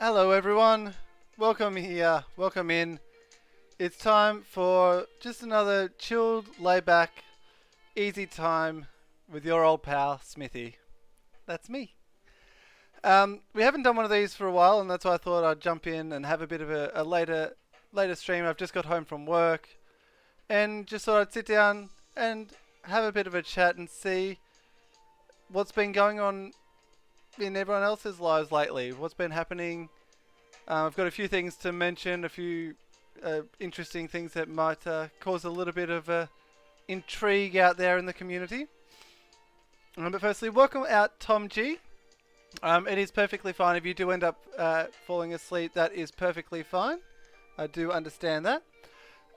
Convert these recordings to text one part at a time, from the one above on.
Hello everyone, welcome here, welcome in. It's time for just another chilled, laid back, easy time with your old pal, Smithy. That's me. We haven't done one of these for a while, and that's why I thought I'd jump in and have a bit of a later stream. I've just got home from work, and just thought I'd sit down and have a bit of a chat and see what's been going on in everyone else's lives lately. What's been happening. I've got a few things to mention, a few interesting things that might cause a little bit of intrigue out there in the community. But firstly, welcome out Tom G. It is perfectly fine if you do end up falling asleep. That is perfectly fine. I do understand that.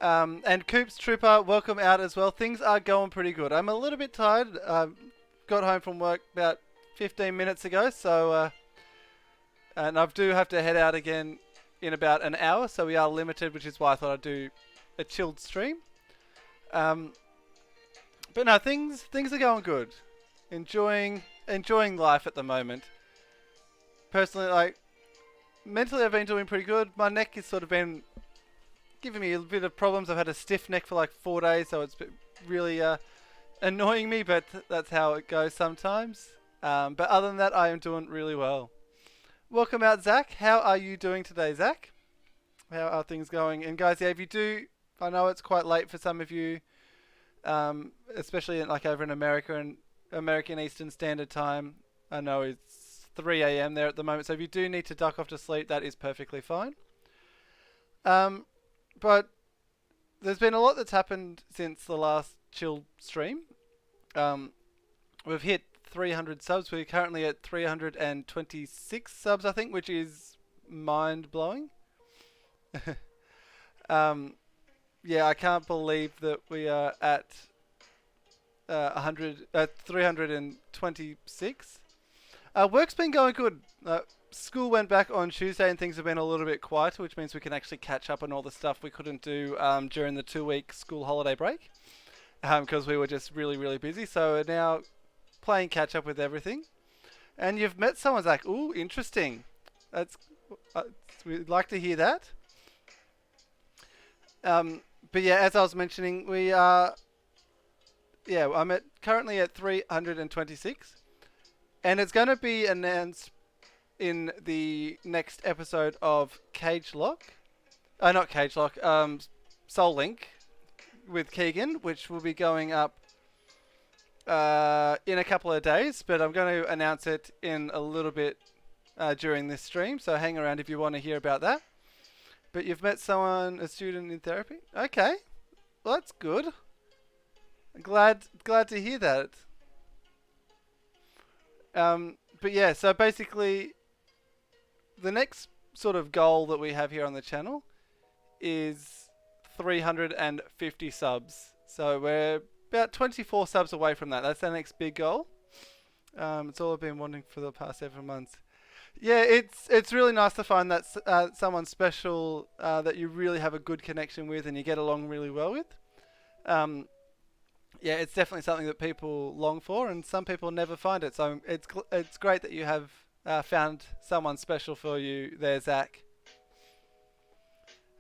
And Coops Trooper, welcome out as well. Things are going pretty good. I'm a little bit tired. Got home from work about 15 minutes ago, so and I do have to head out again in about an hour, so we are limited, which is why I thought I'd do a chilled stream. But no, things are going good. Enjoying life at the moment. Personally, like mentally, I've been doing pretty good. My neck has sort of been giving me a bit of problems. I've had a stiff neck for like 4 days, so it's really annoying me. But that's how it goes sometimes. But other than that, I am doing really well. Welcome out, Zach. How are you doing today, Zach? How are things going? And guys, yeah, if you do, I know it's quite late for some of you, especially like over in America and American Eastern Standard Time. I know it's 3 a.m. there at the moment, so if you do need to duck off to sleep, that is perfectly fine. But there's been a lot that's happened since the last chill stream. We've hit 300 subs. We're currently at 326 subs, I think, which is mind-blowing. Yeah, I can't believe that we are at 326. Work's been going good. School went back on Tuesday and things have been a little bit quieter, which means we can actually catch up on all the stuff we couldn't do during the 2-week school holiday break because we were just really, really busy. So we're now playing catch up with everything. And you've met someone, Zach. Ooh, interesting. We'd like to hear that. But yeah, as I was mentioning, we are. Yeah, I'm currently at 326, and it's going to be announced in the next episode of Cage Lock. Not Cage Lock. Soul Link with Keegan, which will be going up in a couple of days, but I'm going to announce it in a little bit during this stream, so hang around if you want to hear about that. But you've met someone, a student in therapy? Okay, well that's good. Glad to hear that. But yeah, so basically the next sort of goal that we have here on the channel is 350 subs. So we're about 24 subs away from that. That's our next big goal. It's all I've been wanting for the past 7 months. Yeah, it's really nice to find that someone special that you really have a good connection with and you get along really well with. Yeah, it's definitely something that people long for, and some people never find it. So it's great that you have found someone special for you there, Zach.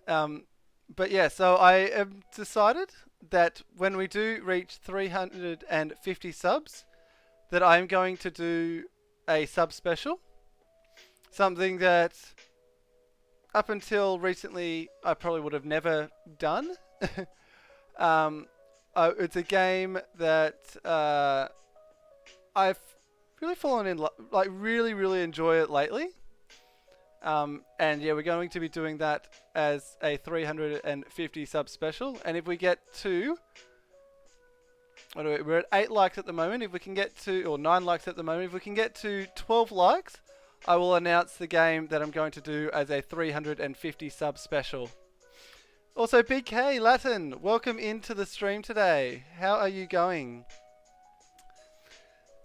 But yeah, so I have decided that when we do reach 350 subs, that I'm going to do a sub special. Something that up until recently I probably would have never done. It's a game that I've really fallen in love, like really enjoy it lately. And yeah, we're going to be doing that as a 350 sub special. And if we get to, we're at 8 likes at the moment. If we can get to, or 9 likes at the moment, if we can get to 12 likes, I will announce the game that I'm going to do as a 350 sub special. Also, BK Latin, welcome into the stream today. How are you going?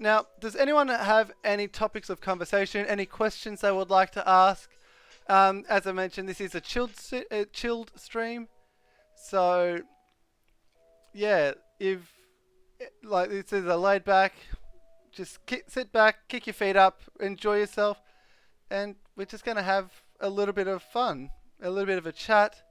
Now, does anyone have any topics of conversation, any questions they would like to ask? As I mentioned, this is a chilled stream. So, yeah, if like this is a laid back, just sit back, kick your feet up, enjoy yourself, and we're just going to have a little bit of fun, a little bit of a chat.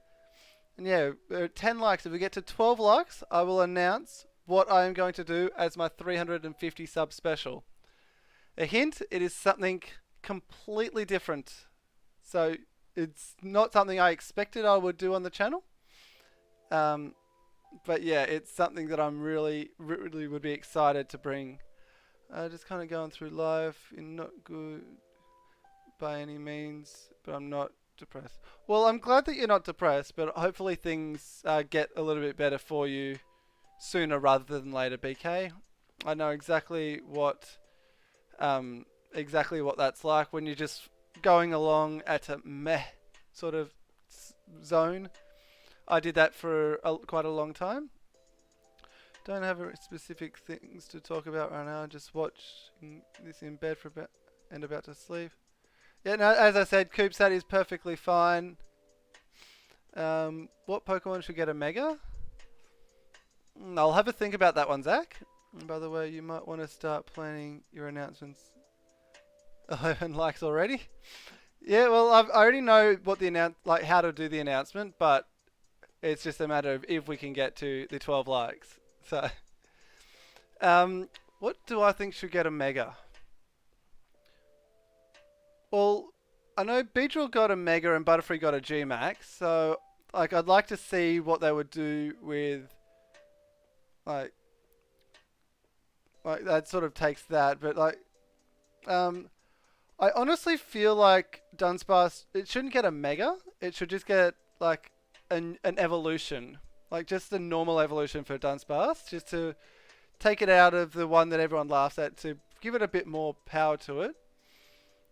And yeah, 10 likes. If we get to 12 likes, I will announce what I am going to do as my 350 sub special. A hint, it is something completely different. So it's not something I expected I would do on the channel. But yeah, it's something that I'm really would be excited to bring. Just kind of going through life in not good by any means, but I'm not depressed. Well, I'm glad that you're not depressed, but hopefully things get a little bit better for you sooner rather than later, BK. I know exactly what that's like when you're just going along at a meh sort of zone. I did that for quite a long time. Don't have specific things to talk about right now. Just watching this in bed for about to sleep. Yeah, no, as I said, CoopSat is perfectly fine. What Pokemon should get a Mega? I'll have a think about that one, Zach. And by the way, you might want to start planning your announcements. 11 likes already. Yeah, well, I already know what how to do the announcement, but it's just a matter of if we can get to the 12 likes. So, what do I think should get a Mega? Well, I know Beedrill got a Mega and Butterfree got a G Max, so like I'd like to see what they would do with like that sort of takes that, but like I honestly feel like Dunsparce, it shouldn't get a Mega. It should just get like an evolution, like just a normal evolution for Dunsparce, just to take it out of the one that everyone laughs at, to give it a bit more power to it.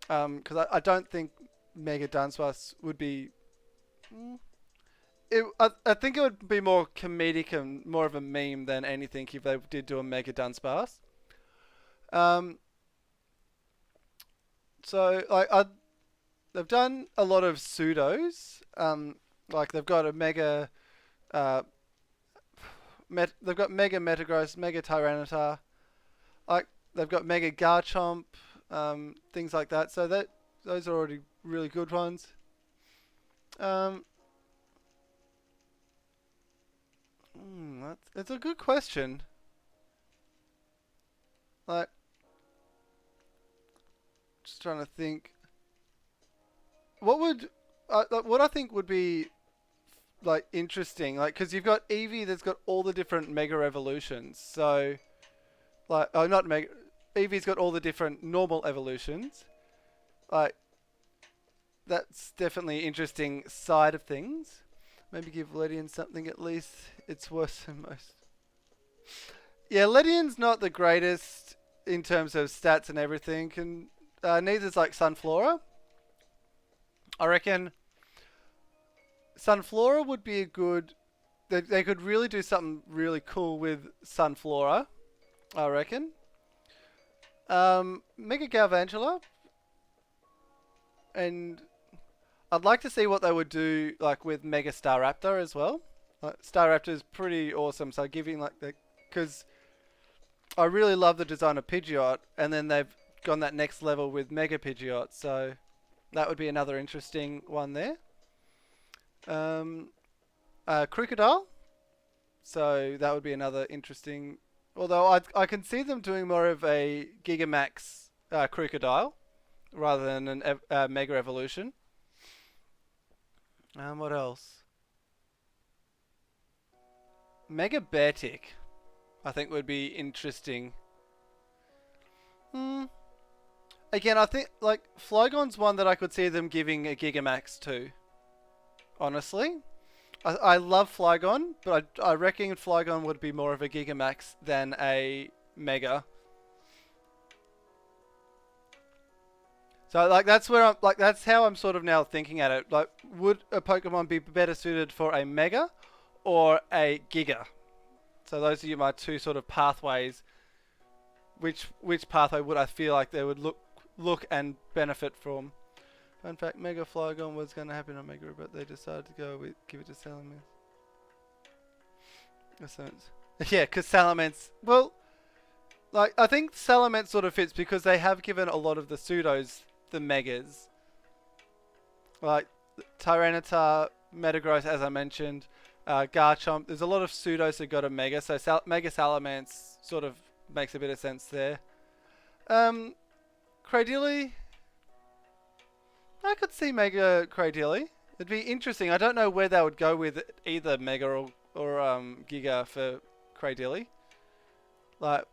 Because I don't think Mega Dunsparce would be... I think it would be more comedic and more of a meme than anything if they did do a Mega Dunsparce. So, like, they've done a lot of pseudos. Like, they've got a Mega... they've got Mega Metagross, Mega Tyranitar. Like, they've got Mega Garchomp, things like that. So those are already really good ones. That's a good question. Like, just trying to think. What I think would be like interesting, like, because you've got Eevee that's got all the different Mega Evolutions. So, like, oh, not Mega. Eevee's got all the different normal evolutions. Like, that's definitely an interesting side of things. Maybe give Ledian something at least. It's worse than most. Yeah, Ledian's not the greatest in terms of stats and everything. And neither's like Sunflora. I reckon Sunflora would be a good... They could really do something really cool with Sunflora, I reckon. Mega Galvantula. And I'd like to see what they would do like with Mega Staraptor as well. Staraptor is pretty awesome, so giving like the... Because I really love the design of Pidgeot, and then they've gone that next level with Mega Pidgeot, so that would be another interesting one there. Crocodile. So that would be another interesting... Although I can see them doing more of a Gigamax Crocodile rather than an Mega Evolution. What else? Mega Beartic, I think would be interesting. Again, I think like Flygon's one that I could see them giving a Gigamax to. Honestly, I love Flygon, but I reckon Flygon would be more of a Gigamax than a Mega. So like that's where that's how I'm sort of now thinking at it. Like, would a Pokemon be better suited for a Mega or a Giga? So those are my two sort of pathways. Which pathway would I feel like they would look and benefit from? In fact, Mega Flygon was going to happen on Mega, but they decided to give it to Salamence. Yeah, because Salamence... Well, like, I think Salamence sort of fits because they have given a lot of the pseudos the Megas. like Tyranitar, Metagross, as I mentioned, Garchomp. There's a lot of pseudos that got a Mega, so Mega Salamence sort of makes a bit of sense there. Cradily, I could see Mega Cradily. It'd be interesting. I don't know where they would go with either Mega or Giga for Cradily. Like,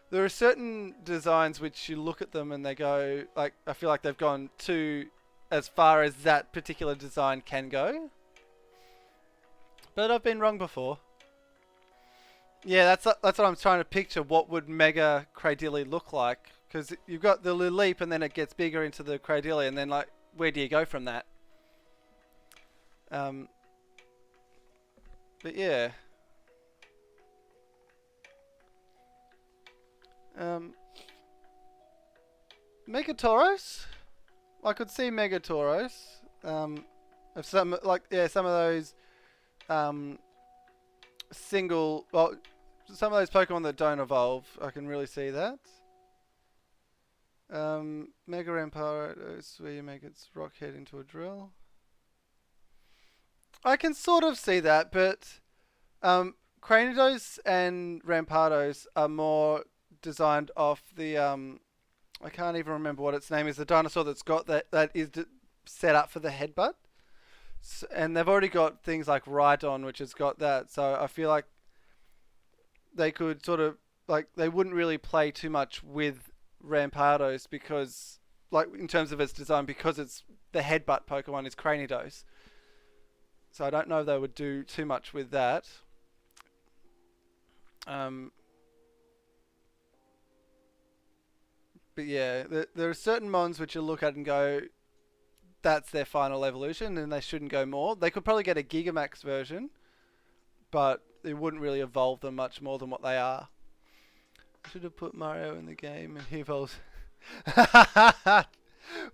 there are certain designs which you look at them and they go, like, I feel like they've gone too as far as that particular design can go. But I've been wrong before. Yeah, that's what I'm trying to picture. What would Mega Cradily look like? Because you've got the Leap and then it gets bigger into the Cradily, and then, like, where do you go from that? Um, but yeah. Megatoros? I could see Megatoros. If some some of those single, well, some of those Pokemon that don't evolve, I can really see that. Mega Rampardos, where you make its rock head into a drill. I can sort of see that, but Cranidos and Rampardos are more designed off the I can't even remember what its name is. The dinosaur that's got that is set up for the headbutt, and they've already got things like Rhydon, which has got that. So I feel like they could sort of they wouldn't really play too much with Rampardos because in terms of its design, because it's the headbutt Pokemon is Cranidos. So I don't know if they would do too much with that. But yeah, there are certain mons which you look at and go, that's their final evolution, and they shouldn't go more. They could probably get a Gigamax version, but it wouldn't really evolve them much more than what they are. I should have put Mario in the game and he evolves.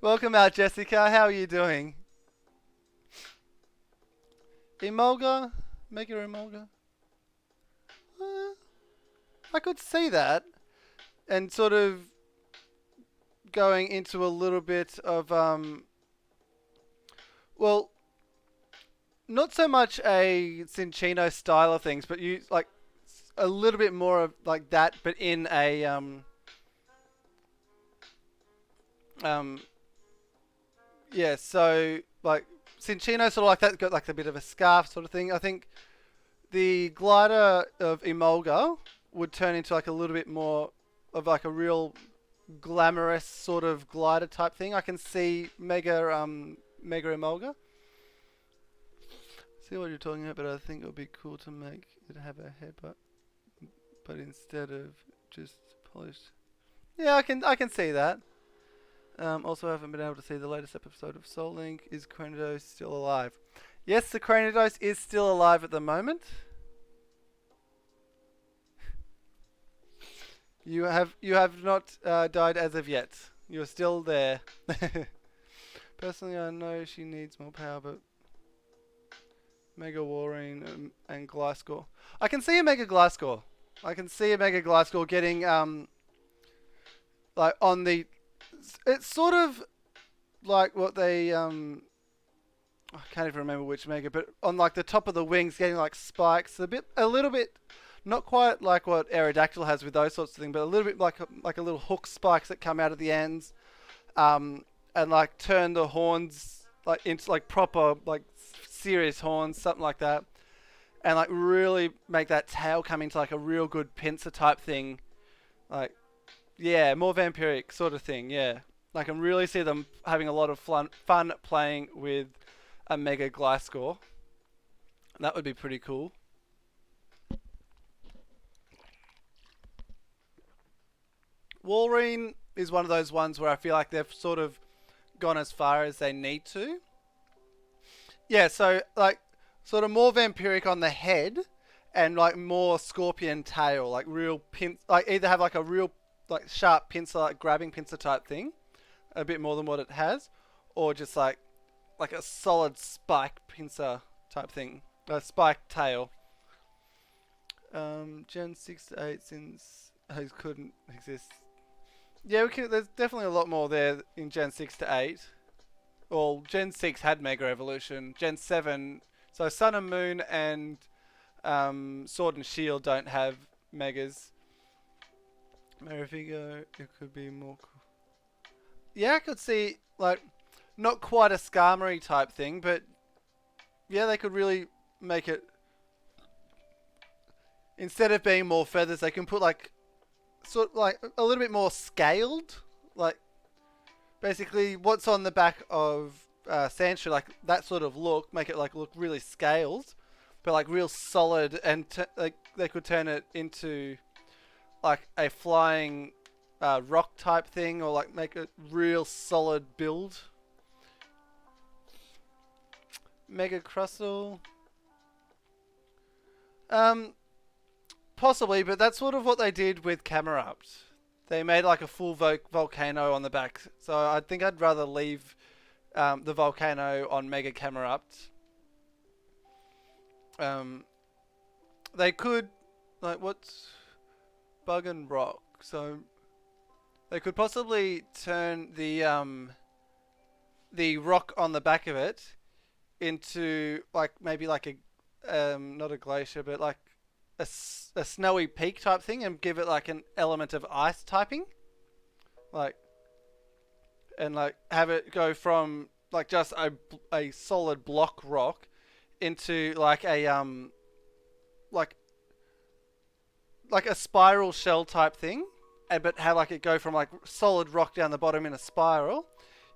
Welcome out, Jessica. How are you doing? Emolga? Mega Emolga? I could see that. And sort of going into a little bit of, well, not so much a Cinccino style of things, but you like a little bit more of like that, but in a, yeah, so like Cinccino sort of like that, got like a bit of a scarf sort of thing. I think the glider of Emolga would turn into like a little bit more of like a real glamorous sort of glider type thing. I can see Mega Emolga. See what you're talking about, but I think it would be cool to make it have a headbutt, but instead of just polished. Yeah, I can see that. Also, I haven't been able to see the latest episode of Soul Link. Is Cranidos still alive? Yes, the Cranidos is still alive at the moment. You have not died as of yet. You're still there. Personally, I know she needs more power, but Mega Warring and Gliscor. I can see a Mega Gliscor. I can see a Mega Gliscor getting like on the. It's sort of like what they I can't even remember which Mega, but on like the top of the wings, getting like spikes. A little bit. Not quite like what Aerodactyl has with those sorts of things, but a little bit like a little hook spikes that come out of the ends, and like turn the horns like into like proper like serious horns, something like that, and like really make that tail come into like a real good pincer type thing, like yeah, more vampiric sort of thing. Yeah, I can really see them having a lot of fun playing with a Mega Gliscor. That would be pretty cool. Walrein is one of those ones where I feel like they've sort of gone as far as they need to. Yeah, so like sort of more vampiric on the head and like more scorpion tail, like real pin, like either have like a real like sharp pincer, like grabbing pincer type thing, a bit more than what it has, or just like a solid spike pincer type thing, a spike tail. Gen 6 to 8 since those couldn't exist. Yeah, there's definitely a lot more there in Gen 6 to 8. Well, Gen 6 had Mega Evolution. Gen 7, so Sun and Moon and Sword and Shield don't have Megas. Marifigo, it could be more cool. Yeah, I could see, like, not quite a Skarmory type thing, but yeah, they could really make it. Instead of being more feathers, they can put like sort of like a little bit more scaled, like basically what's on the back of Sandshrew, like that sort of look, make it like look really scaled, but like real solid, and like they could turn it into like a flying rock type thing, or like make a real solid build. Mega Crustle. Possibly, but that's sort of what they did with Camerupt. They made like a full volcano on the back, so I think I'd rather leave the volcano on Mega Camerupt. They could, like, what's Bug and Rock? So they could possibly turn the rock on the back of it into like maybe like a not a glacier, but like a snowy peak type thing, and give it like an element of ice typing, like, and like have it go from like just a solid block rock into like a like like a spiral shell type thing, and but have like it go from like solid rock down the bottom in a spiral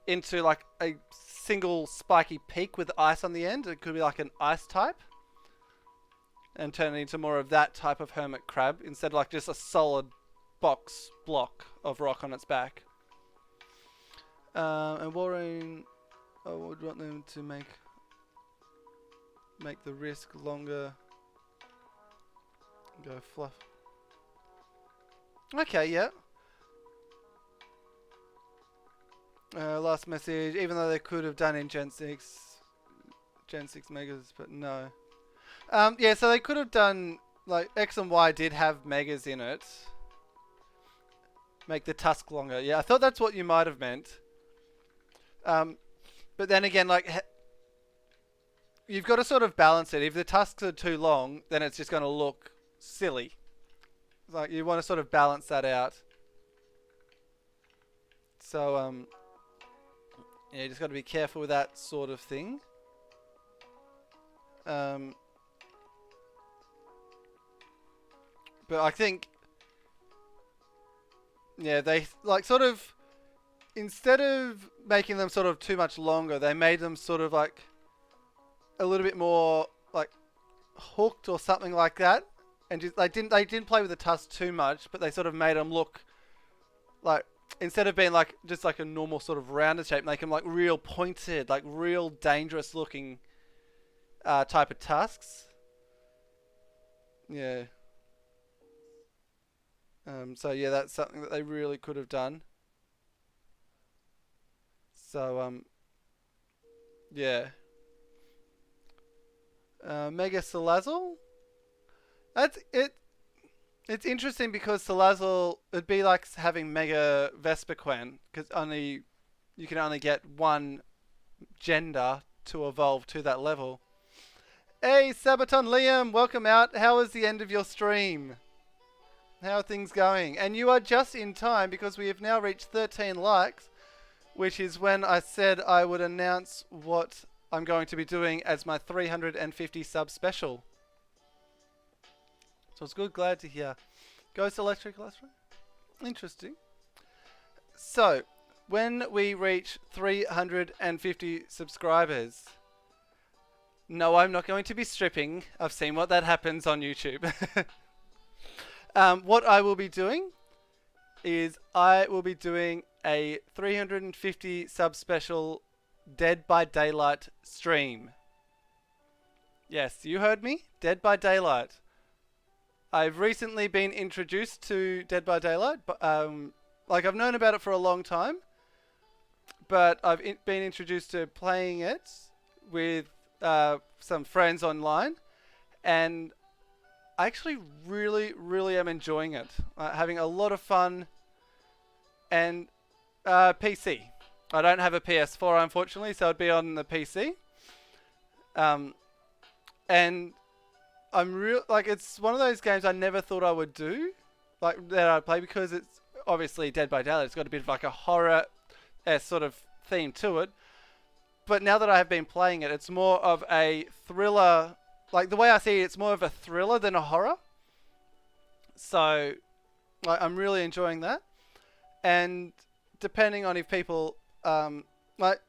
into like a single spiky peak with ice on the end. It could be like an ice type, and turn it into more of that type of hermit crab instead of like just a solid box block of rock on its back. And Warren, I would want them to make the risk longer. Go fluff. Okay, yeah. Last message. Even though they could have done in Gen 6 megas, but no. Yeah, so they could have done, like, X and Y did have megas in it. Make the tusk longer. Yeah, I thought that's what you might have meant. But then again, like, you've got to sort of balance it. If the tusks are too long, then it's just going to look silly. Like, you want to sort of balance that out. So, yeah, you just got to be careful with that sort of thing. But I think, yeah, they like sort of, instead of making them sort of too much longer, they made them sort of like a little bit more like hooked or something like that, and just, they didn't play with the tusk too much, but they sort of made them look like, instead of being like just like a normal sort of rounded shape, make them like real pointed, like real dangerous looking type of tusks. Yeah. So yeah, that's something that they really could have done. So yeah. Mega Salazzle. That's it. It's interesting because Salazzle, it'd be like having Mega Vespiquen, because you can only get one gender to evolve to that level. Hey, Sabaton Liam, welcome out. How was the end of your stream? How are things going? And you are just in time because we have now reached 13 likes, which is when I said I would announce what I'm going to be doing as my 350 sub special. So it's good, glad to hear. Ghost Electric last week? Interesting. So, when we reach 350 subscribers, no, I'm not going to be stripping. I've seen what that happens on YouTube. What I will be doing is I will be doing a 350 sub special Dead by Daylight stream. Yes, you heard me. Dead by Daylight. I've recently been introduced to Dead by Daylight, but like I've known about it for a long time, but I've been introduced to playing it with some friends online, and I actually really am enjoying it. Having a lot of fun, and PC. I don't have a PS4 unfortunately, so it'd be on the PC. Um, and I'm real like it's one of those games I never thought I would do, like that I'd play because it's obviously Dead by Daylight. It's got a bit of like a horror sort of theme to it. But now that I have been playing it, it's more of a thriller. Like the way I see it, it's more of a thriller than a horror. So like, I'm really enjoying that. And depending on if people like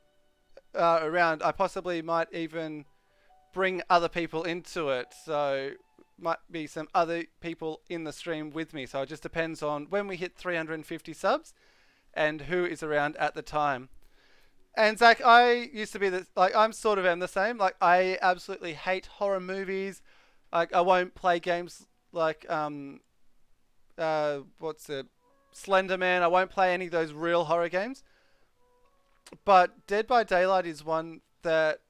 around, I possibly might even bring other people into it. So might be some other people in the stream with me. So it just depends on when we hit 350 subs and who is around at the time. And Zach, I used to be like I'm sort of am the same. Like I absolutely hate horror movies. Like I won't play games like what's it, Slender Man. I won't play any of those real horror games. But Dead by Daylight is one that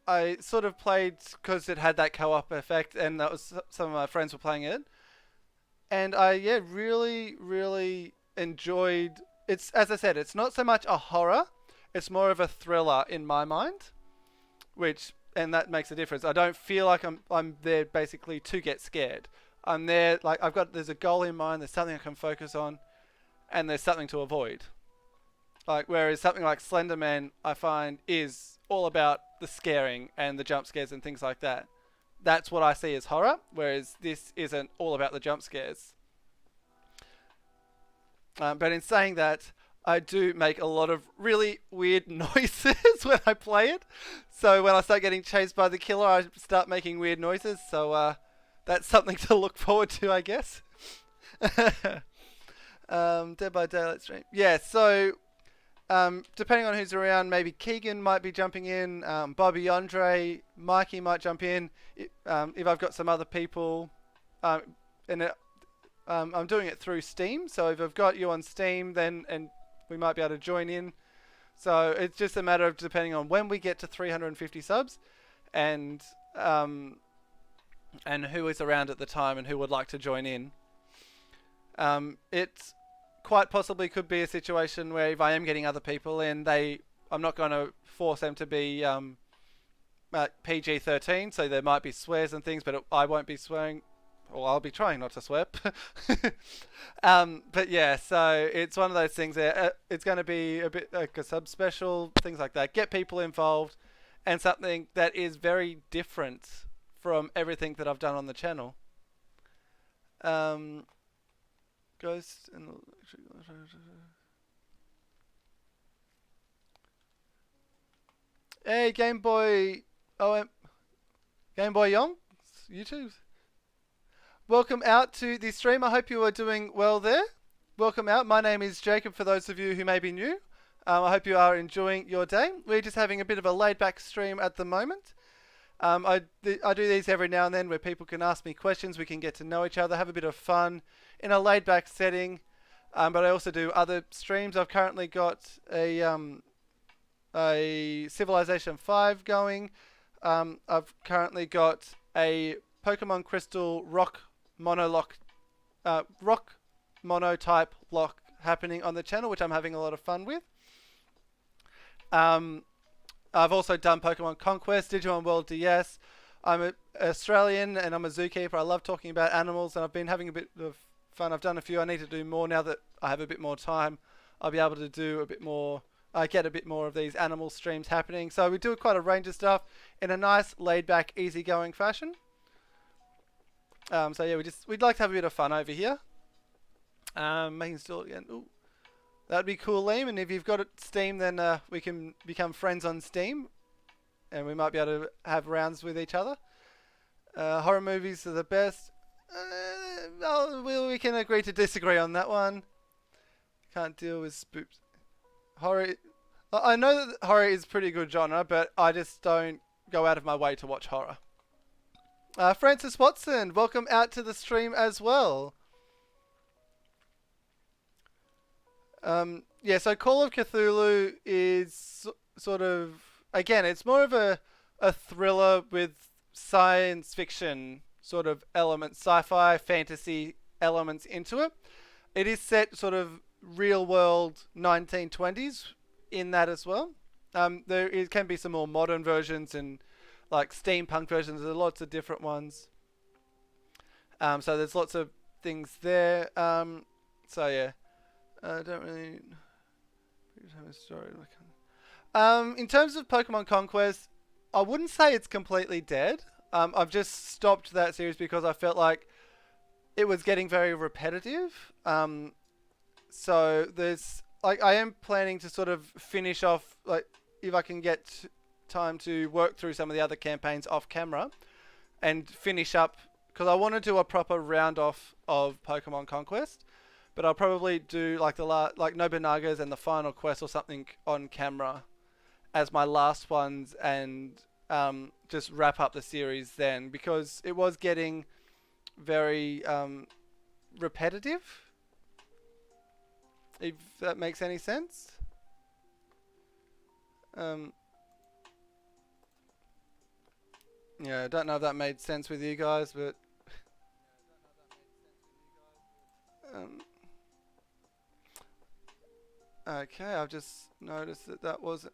I sort of played because it had that co-op effect, and that was some of my friends were playing it, and I really enjoyed. It's as I said, it's not so much a horror, it's more of a thriller in my mind, which and that makes a difference. I don't feel like I'm there basically to get scared. I'm there like there's a goal in mind, there's something I can focus on, and there's something to avoid. Like whereas something like Slender Man, I find is all about the scaring and the jump scares and things like that. That's what I see as horror, whereas this isn't all about the jump scares. But in saying that, I do make a lot of really weird noises when I play it. So when I start getting chased by the killer, I start making weird noises. So that's something to look forward to, I guess. Dead by Daylight stream. Yeah, so depending on who's around, maybe Keegan might be jumping in, Bobby, Andre, Mikey might jump in. If I've got some other people, I'm doing it through Steam. So if I've got you on Steam, then and we might be able to join in. So it's just a matter of depending on when we get to 350 subs, and who is around at the time and who would like to join in. It's quite possibly could be a situation where if I am getting other people and I'm not going to force them to be PG-13, so there might be swears and things, but I won't be swearing, or I'll be trying not to swear. But yeah, so it's one of those things there. It's going to be a bit like a sub-special, things like that. Get people involved, and something that is very different from everything that I've done on the channel. Ghost and hey Game Boy Game Boy Young YouTube, welcome out to the stream. I hope you are doing well there. Welcome out. My name is Jacob for those of you who may be new. I hope you are enjoying your day. We're just having a bit of a laid back stream at the moment. I do these every now and then where people can ask me questions, we can get to know each other, have a bit of fun in a laid back setting. But I also do other streams. I've currently got a Civilization 5 going. I've currently got a Pokemon Crystal rock mono type lock happening on the channel, which I'm having a lot of fun with. I've also done Pokemon Conquest, Digimon World DS. I'm an Australian and I'm a zookeeper. I love talking about animals and I've been having a bit of fun. I've done a few. I need to do more now that I have a bit more time. I'll be able to do a bit more. I get a bit more of these animal streams happening. So we do quite a range of stuff in a nice, laid-back, easy-going fashion. So yeah, we'd like to have a bit of fun over here. Making still again. Ooh. That'd be cool, Liam. And if you've got Steam, then we can become friends on Steam, and we might be able to have rounds with each other. Horror movies are the best. We can agree to disagree on that one. Can't deal with spooks. Horror. I know that horror is pretty good genre, but I just don't go out of my way to watch horror. Francis Watson, welcome out to the stream as well. Yeah, so Call of Cthulhu is sort of, again, it's more of a thriller with science fiction sort of elements, sci-fi, fantasy elements into it. It is set sort of real world 1920s, in that as well. Can be some more modern versions and like steampunk versions. There's lots of different ones. So there's lots of things there. So yeah, I don't really have a story. In terms of Pokemon Conquest, I wouldn't say it's completely dead. I've just stopped that series because I felt like it was getting very repetitive. So there's like I am planning to sort of finish off, like if I can get time to work through some of the other campaigns off camera and finish up, because I want to do a proper round off of Pokemon Conquest. But I'll probably do like like Nobunaga's and the final quest or something on camera as my last ones, and just wrap up the series then, because it was getting very repetitive, if that makes any sense. Yeah, I don't know if that made sense with you guys, but okay, I've just noticed that was...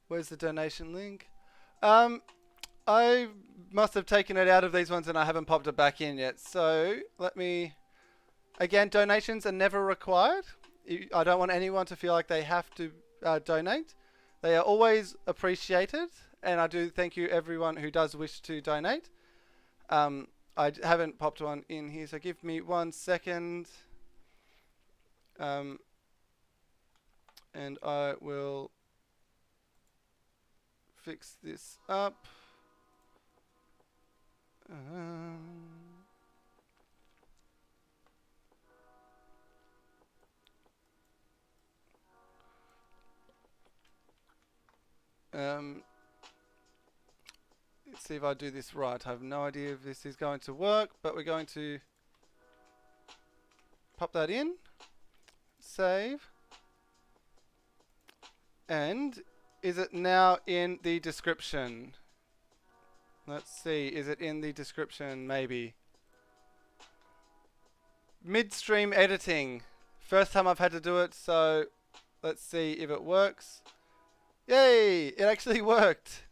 Where's the donation link? I must have taken it out of these ones and I haven't popped it back in yet. So let me... Again, donations are never required. I don't want anyone to feel like they have to donate. They are always appreciated. And I do thank you everyone who does wish to donate. I haven't popped one in here, so give me 1 second. And I will fix this up. Let's see if I do this right. I have no idea if this is going to work, but we're going to pop that in, save, and is it now in the description? Let's see, is it in the description? Maybe. Midstream editing. First time I've had to do it, so let's see if it works. Yay! It actually worked.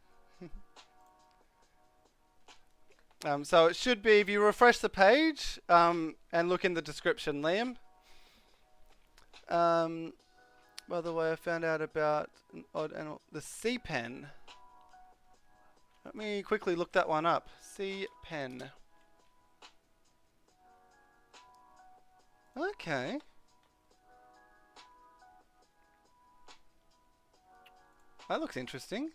So it should be, if you refresh the page and look in the description, Liam. By the way, I found out about an odd animal, the sea pen. Let me quickly look that one up. Sea pen. Okay. That looks interesting.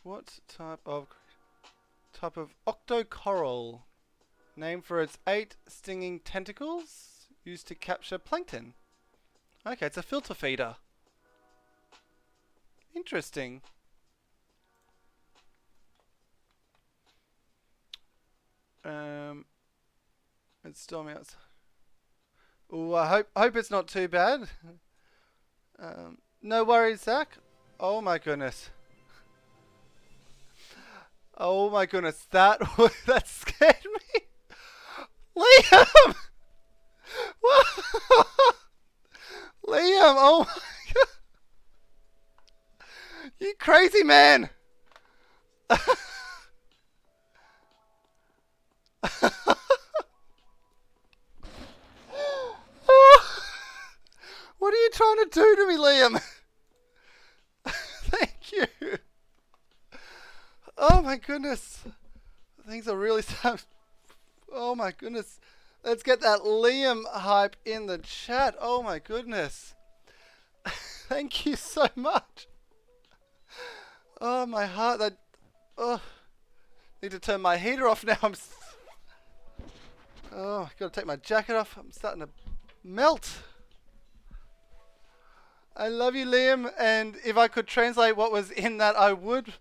What type of octocoral, named for its 8 stinging tentacles used to capture plankton? Okay, it's a filter feeder. Interesting. It's stormy outside. Ooh, I hope it's not too bad. No worries, Zach. Oh my goodness. Oh my goodness, that scared me. Liam! Liam, oh my god. You crazy man. What are you trying to do to me, Liam? Thank you. Oh my goodness. Things are really sad. Oh my goodness. Let's get that Liam hype in the chat. Oh my goodness. Thank you so much. Oh, my heart. Need to turn my heater off now. I gotta take my jacket off. I'm starting to melt. I love you, Liam, and if I could translate what was in that, I would.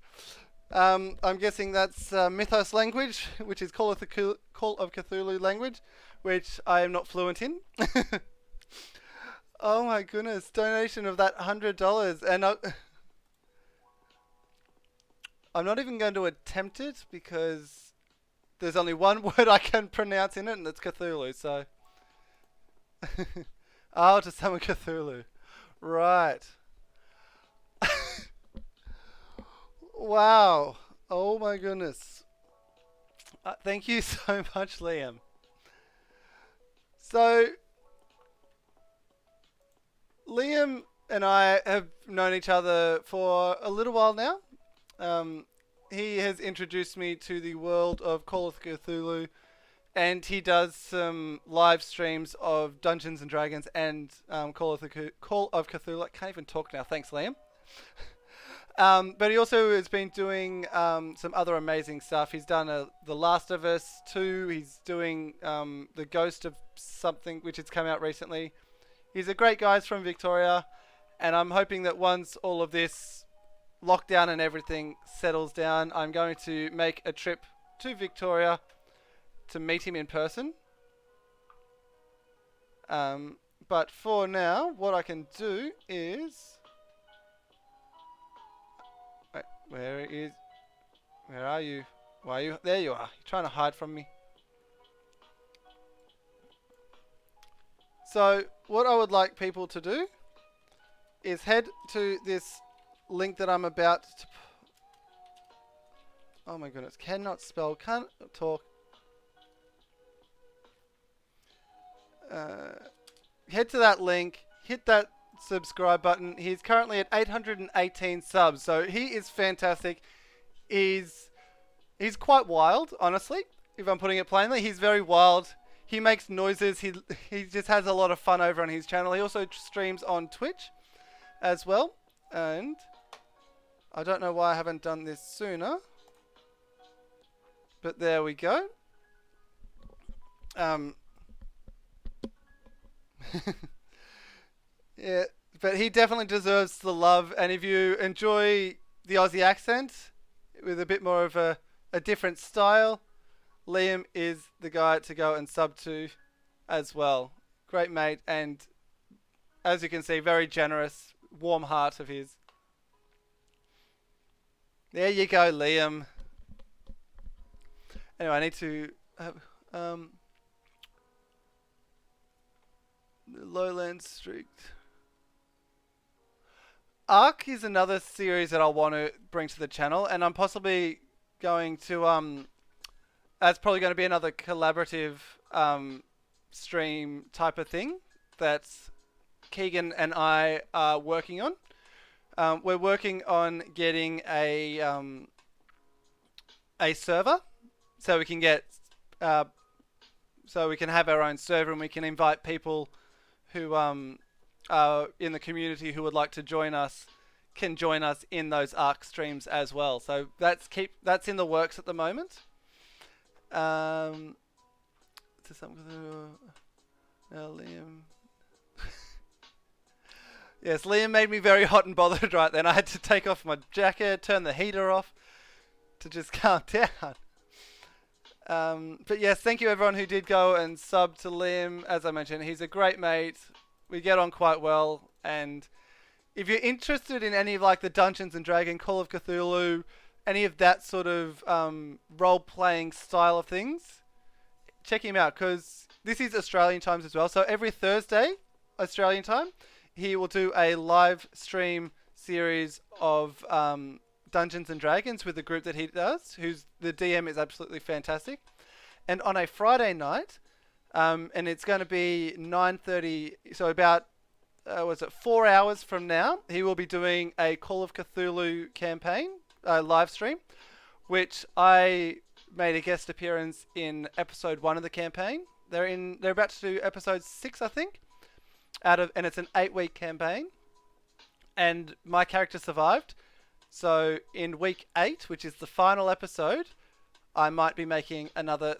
I'm guessing that's Mythos language, which is Call of Cthulhu language, which I am not fluent in. Oh my goodness, donation of that $100, and I'm not even going to attempt it because there's only one word I can pronounce in it, and it's Cthulhu. So, oh, to summon Cthulhu, right? Wow. Oh my goodness. Thank you so much, Liam. So, Liam and I have known each other for a little while now. Um, he has introduced me to the world of Call of Cthulhu, and he does some live streams of Dungeons and Dragons and Call of Cthulhu. I can't even talk now. Thanks, Liam. But he also has been doing some other amazing stuff. He's done The Last of Us 2. He's doing The Ghost of Something, which has come out recently. He's a great guy. He's from Victoria. And I'm hoping that once all of this lockdown and everything settles down, I'm going to make a trip to Victoria to meet him in person. But for now, what I can do is... Wait, where are you? Why are you? There you are. You're trying to hide from me. So, what I would like people to do is head to this link that I'm about to... Oh my goodness. Cannot spell, can't talk. Head to that link, hit that subscribe button. He's currently at 818 subs, so he is fantastic. He's quite wild, honestly, if I'm putting it plainly. He's very wild. He makes noises. He just has a lot of fun over on his channel. He also streams on Twitch as well, and I don't know why I haven't done this sooner, but there we go. Yeah, but he definitely deserves the love, and if you enjoy the Aussie accent with a bit more of a different style, Liam is the guy to go and sub to as well. Great mate, and as you can see, very generous, warm heart of his. There you go, Liam. Anyway, I need to Lowland Street. Ark is another series that I want to bring to the channel, and I'm possibly going to that's probably going to be another collaborative stream type of thing that Keegan and I are working on. We're working on getting a server so we can get so we can have our own server, and we can invite people who in the community who would like to join us can join us in those Arc streams as well. So that's in the works at the moment. Liam. Yes, Liam made me very hot and bothered right then. I had to take off my jacket, turn the heater off to just calm down. But yes, thank you everyone who did go and sub to Liam. As I mentioned, he's a great mate. We get on quite well, and if you're interested in any of like the Dungeons and Dragons, Call of Cthulhu, any of that sort of role-playing style of things, check him out, because this is Australian times as well. So every Thursday, Australian time, he will do a live stream series of Dungeons and Dragons with the group that he does, who's the DM is absolutely fantastic. And on a Friday night, and it's going to be 9:30, so about 4 hours from now, he will be doing a Call of Cthulhu campaign live stream, which I made a guest appearance in episode 1 of the campaign. They're about to do episode 6, I think, and it's an 8-week campaign, and my character survived. So in week 8, which is the final episode, I might be making another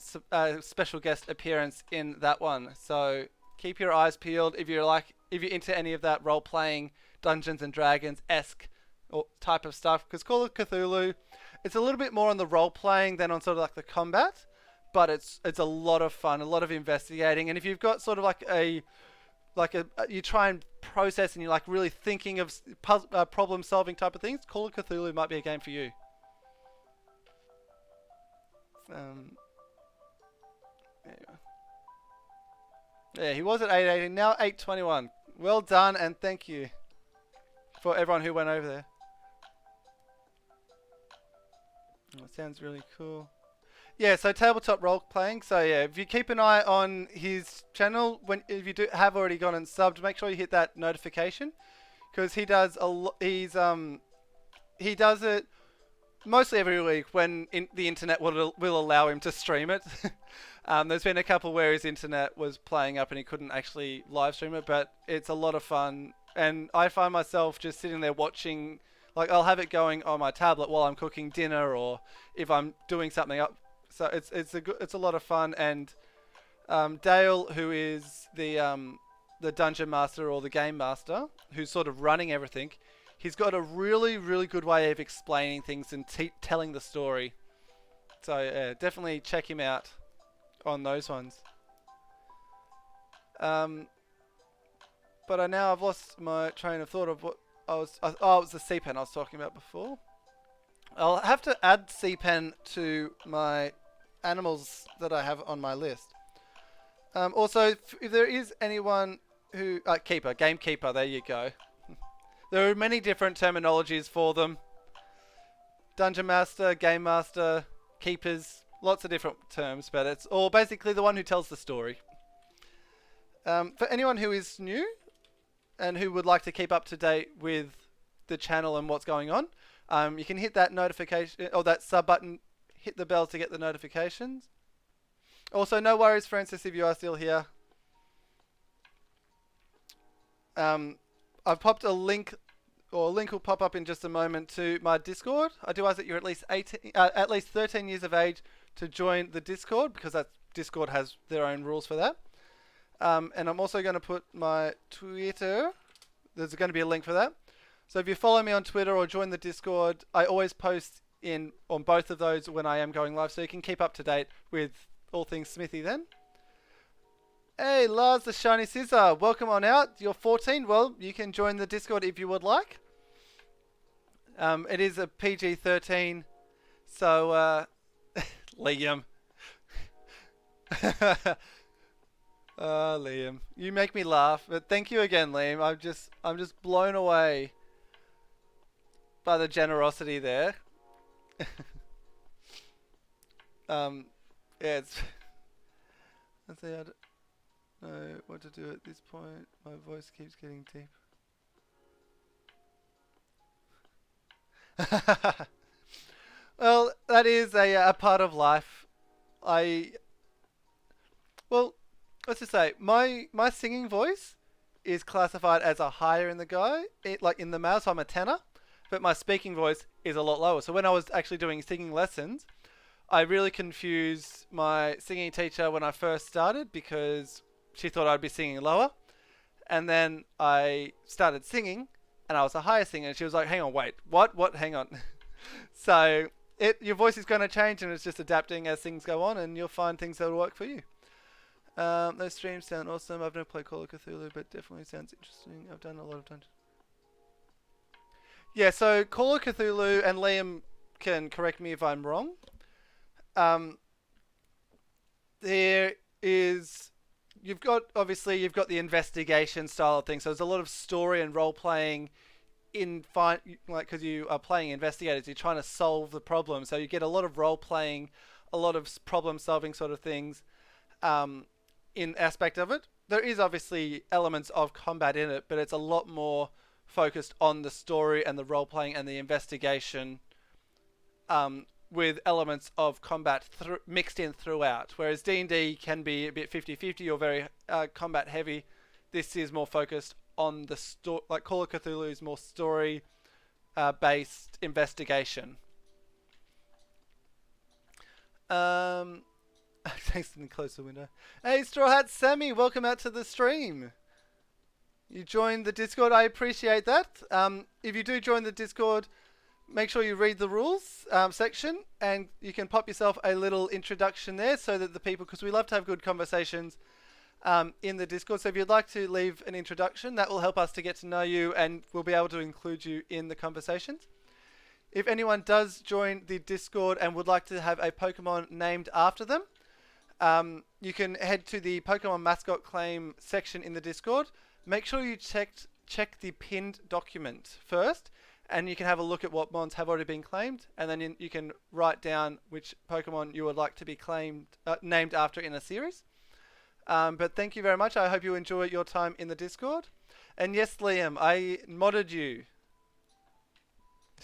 special guest appearance in that one. So keep your eyes peeled if you're into any of that role-playing Dungeons and Dragons-esque or type of stuff. Because Call of Cthulhu, it's a little bit more on the role-playing than on sort of like the combat, but it's a lot of fun, a lot of investigating. And if you've got sort of like you try and process and you're like really thinking of problem-solving type of things, Call of Cthulhu might be a game for you. Um, yeah, he was at 8:18, now 8:21. Well done, and thank you for everyone who went over there. That sounds really cool. Yeah, so tabletop role playing. So yeah, if you keep an eye on his channel, if you do have already gone and subbed, make sure you hit that notification because he does he does it mostly every week when the internet will allow him to stream it. There's been a couple where his internet was playing up and he couldn't actually live stream it, but it's a lot of fun. And I find myself just sitting there watching, like I'll have it going on my tablet while I'm cooking dinner or if I'm doing something up. So it's a lot of fun. And Dale, who is the dungeon master or the game master, who's sort of running everything, he's got a really, really good way of explaining things and telling the story. So yeah, definitely check him out on those ones. But I've lost my train of thought of what I was. It was the C-pen I was talking about before. I'll have to add C-pen to my animals that I have on my list. Also, if there is anyone who gamekeeper, there you go. There are many different terminologies for them. Dungeon master, game master, keepers, lots of different terms, but it's all basically the one who tells the story. For anyone who is new and who would like to keep up to date with the channel and what's going on, you can hit that notification or that sub button, hit the bell to get the notifications. Also, no worries, Francis, if you are still here. I've popped a link, or a link will pop up in just a moment to my Discord. I do ask that you're at least 13 years of age to join the Discord because Discord has their own rules for that. And I'm also going to put my Twitter. There's going to be a link for that. So if you follow me on Twitter or join the Discord, I always post on both of those when I am going live, so you can keep up to date with all things Smithie then. Hey, Lars the Shiny Scissor, welcome on out. You're 14. Well, you can join the Discord if you would like. It is a PG-13, so Liam. Liam, you make me laugh. But thank you again, Liam. I'm just blown away by the generosity there. Yeah, it's. Let's see. I don't know what to do at this point. My voice keeps getting deep. Well, that is a part of life. Well, let's just say my singing voice is classified as a higher in the guy, like in the male, so I'm a tenor, but my speaking voice is a lot lower. So when I was actually doing singing lessons, I really confused my singing teacher when I first started because she thought I'd be singing lower, and then I started singing and I was a higher singer and she was like, hang on, wait, what, hang on. So your voice is going to change and it's just adapting as things go on, and you'll find things that will work for you. Those streams sound awesome. I've never played Call of Cthulhu, but definitely sounds interesting. I've done a lot of dungeons. Yeah, so Call of Cthulhu, and Liam can correct me if I'm wrong. There is, you've got the investigation style of thing. So there's a lot of story and role playing because you are playing investigators. You're trying to solve the problem. So you get a lot of role playing, a lot of problem solving sort of things. In aspect of it, there is obviously elements of combat in it, but it's a lot more focused on the story and the role playing and the investigation, with elements of combat mixed in throughout. Whereas D&D can be a bit 50-50 or very combat heavy. This is more focused on the story. Like Call of Cthulhu is more story based investigation. Thanks, and close the window. Hey, Straw Hat Sammy, welcome out to the stream. You joined the Discord. I appreciate that. If you do join the Discord, make sure you read the rules section, and you can pop yourself a little introduction there so that the people, because we love to have good conversations in the Discord. So if you'd like to leave an introduction, that will help us to get to know you, and we'll be able to include you in the conversations. If anyone does join the Discord and would like to have a Pokemon named after them, you can head to the Pokemon mascot claim section in the Discord. Make sure you check the pinned document first, and you can have a look at what mons have already been claimed, and then you can write down which Pokemon you would like to be named after in a series. But thank you very much. I hope you enjoy your time in the Discord. And yes, Liam, I modded you.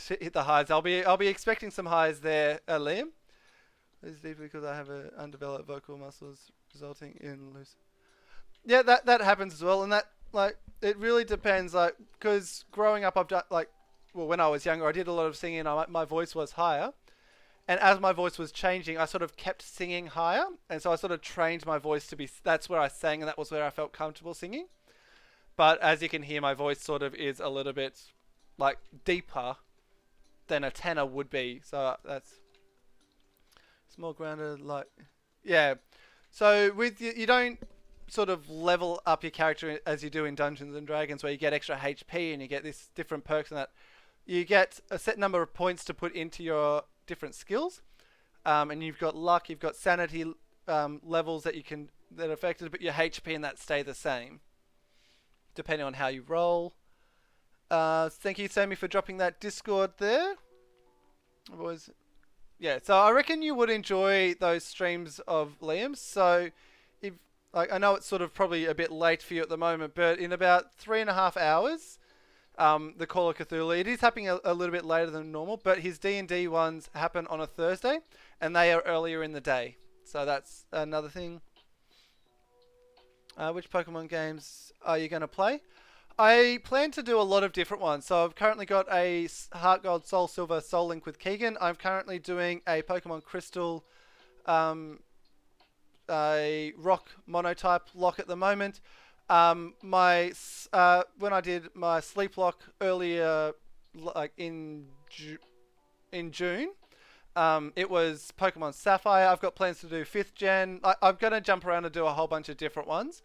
Hit the highs. I'll be expecting some highs there, Liam. It's deep because I have undeveloped vocal muscles resulting in loose. Yeah, that happens as well, and that it really depends. Because growing up, I've done when I was younger, I did a lot of singing. My voice was higher, and as my voice was changing, I sort of kept singing higher, and so I sort of trained my voice to be. That's where I sang, and that was where I felt comfortable singing. But as you can hear, my voice sort of is a little bit deeper than a tenor would be. So that's it's more grounded. Yeah. So with you don't sort of level up your character as you do in Dungeons and Dragons, where you get extra HP and you get this different perks and that. You get a set number of points to put into your different skills, and you've got luck, you've got sanity levels that are affected, but your HP and that stay the same depending on how you roll. Thank you, Sammy, for dropping that Discord there. Yeah, so I reckon you would enjoy those streams of Liam's. So if I know it's sort of probably a bit late for you at the moment, but in about 3.5 hours, the Call of Cthulhu, it is happening a little bit later than normal, but his D&D ones happen on a Thursday, and they are earlier in the day. So that's another thing. Which Pokemon games are you going to play? I plan to do a lot of different ones. So I've currently got a Heart Gold, Soul Silver, Soul Link with Keegan. I'm currently doing a Pokemon Crystal, a Rock Monotype lock at the moment. When I did my Sleep Lock earlier, in June, it was Pokemon Sapphire. I've got plans to do 5th gen. I'm going to jump around and do a whole bunch of different ones.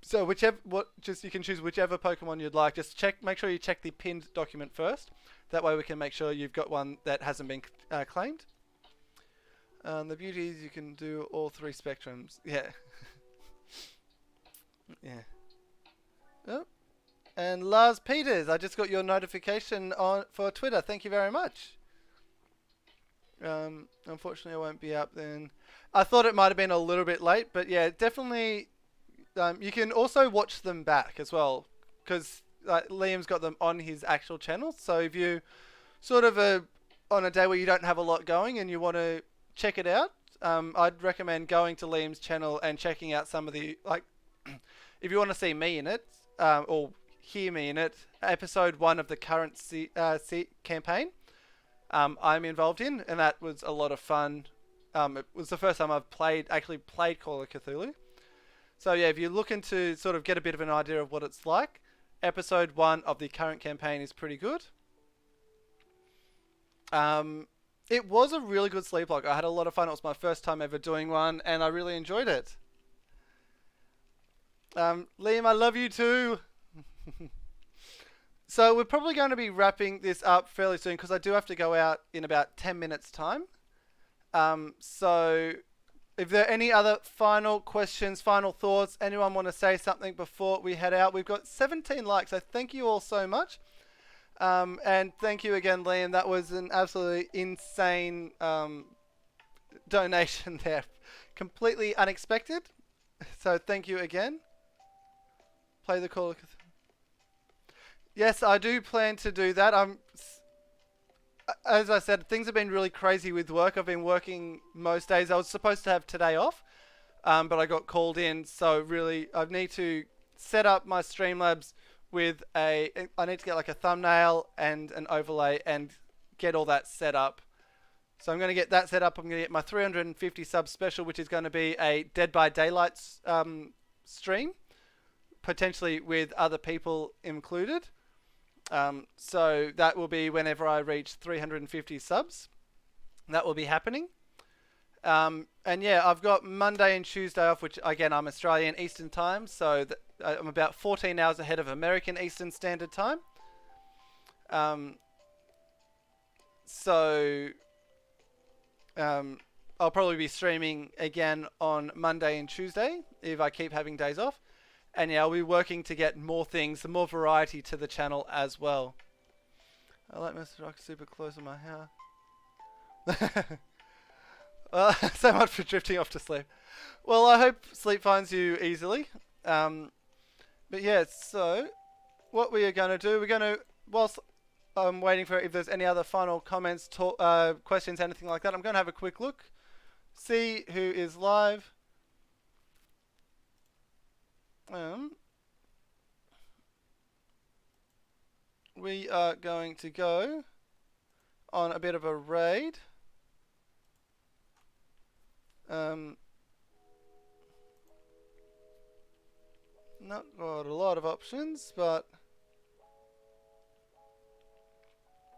So you can choose whichever Pokemon you'd like. Just make sure you check the pinned document first. That way we can make sure you've got one that hasn't been claimed. The beauty is you can do all 3 spectrums. Yeah. Yeah. Oh. And Lars Peters, I just got your notification for Twitter. Thank you very much. Unfortunately, I won't be up then. I thought it might have been a little bit late, but yeah, definitely. You can also watch them back as well, because Liam's got them on his actual channel. So if you sort of on a day where you don't have a lot going and you want to check it out, I'd recommend going to Liam's channel and checking out some of the if you want to see me in it or hear me in it, episode 1 of the current campaign I'm involved in, and that was a lot of fun. It was the first time I've actually played Call of Cthulhu. So yeah, if you're looking to sort of get a bit of an idea of what it's like, episode 1 of the current campaign is pretty good. It was a really good sleep lock. I had a lot of fun. It was my first time ever doing one, and I really enjoyed it. Liam, I love you too. So we're probably going to be wrapping this up fairly soon, because I do have to go out in about 10 minutes time. So if there are any other final questions, final thoughts, anyone want to say something before we head out? We've got 17 likes, so thank you all so much. And thank you again, Liam. That was an absolutely insane donation there. Completely unexpected. So thank you again. Play the Call of Cthulhu. Yes, I do plan to do that. As I said, things have been really crazy with work. I've been working most days. I was supposed to have today off, but I got called in. So really, I need to set up my Streamlabs with I need to get a thumbnail and an overlay and get all that set up. So I'm going to get that set up. I'm going to get my 350 sub special, which is going to be a Dead by Daylight stream, potentially with other people included. So that will be whenever I reach 350 subs. That will be happening. And yeah, I've got Monday and Tuesday off, which again, I'm Australian Eastern Time. So I'm about 14 hours ahead of American Eastern Standard Time. So I'll probably be streaming again on Monday and Tuesday if I keep having days off. And yeah, I'll be working to get more things, some more variety to the channel as well. I like Mr. Rock super close on my hair. Well, so much for drifting off to sleep. Well, I hope sleep finds you easily. But yeah, so what we are going to do, we're going to, whilst I'm waiting for if there's any other final comments, questions, anything like that, I'm going to have a quick look, see who is live. We are going to go on a bit of a raid. Not got a lot of options, but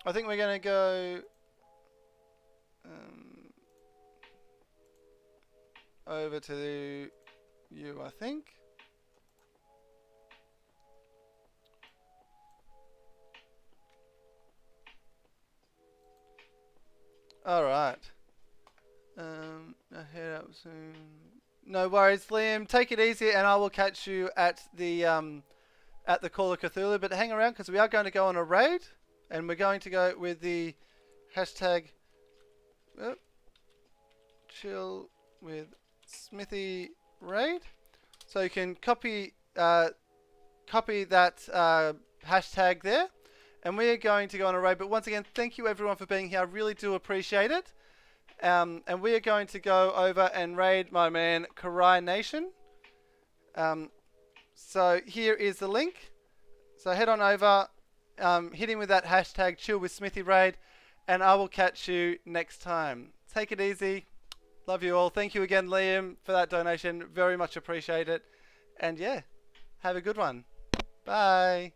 I think we're going to go over to you, I think. Alright. I head up soon. No worries, Liam. Take it easy, and I will catch you at the Call of Cthulhu. But hang around, because we are going to go on a raid, and we're going to go with the hashtag chill with Smithie raid. So you can copy that hashtag there, and we are going to go on a raid. But once again, thank you everyone for being here. I really do appreciate it. And we are going to go over and raid my man Karai Nation. So here is the link. So head on over, hit him with that hashtag chill with Smithy raid, and I will catch you next time. Take it easy. Love you all. Thank you again, Liam, for that donation. Very much appreciate it. And yeah, have a good one. Bye.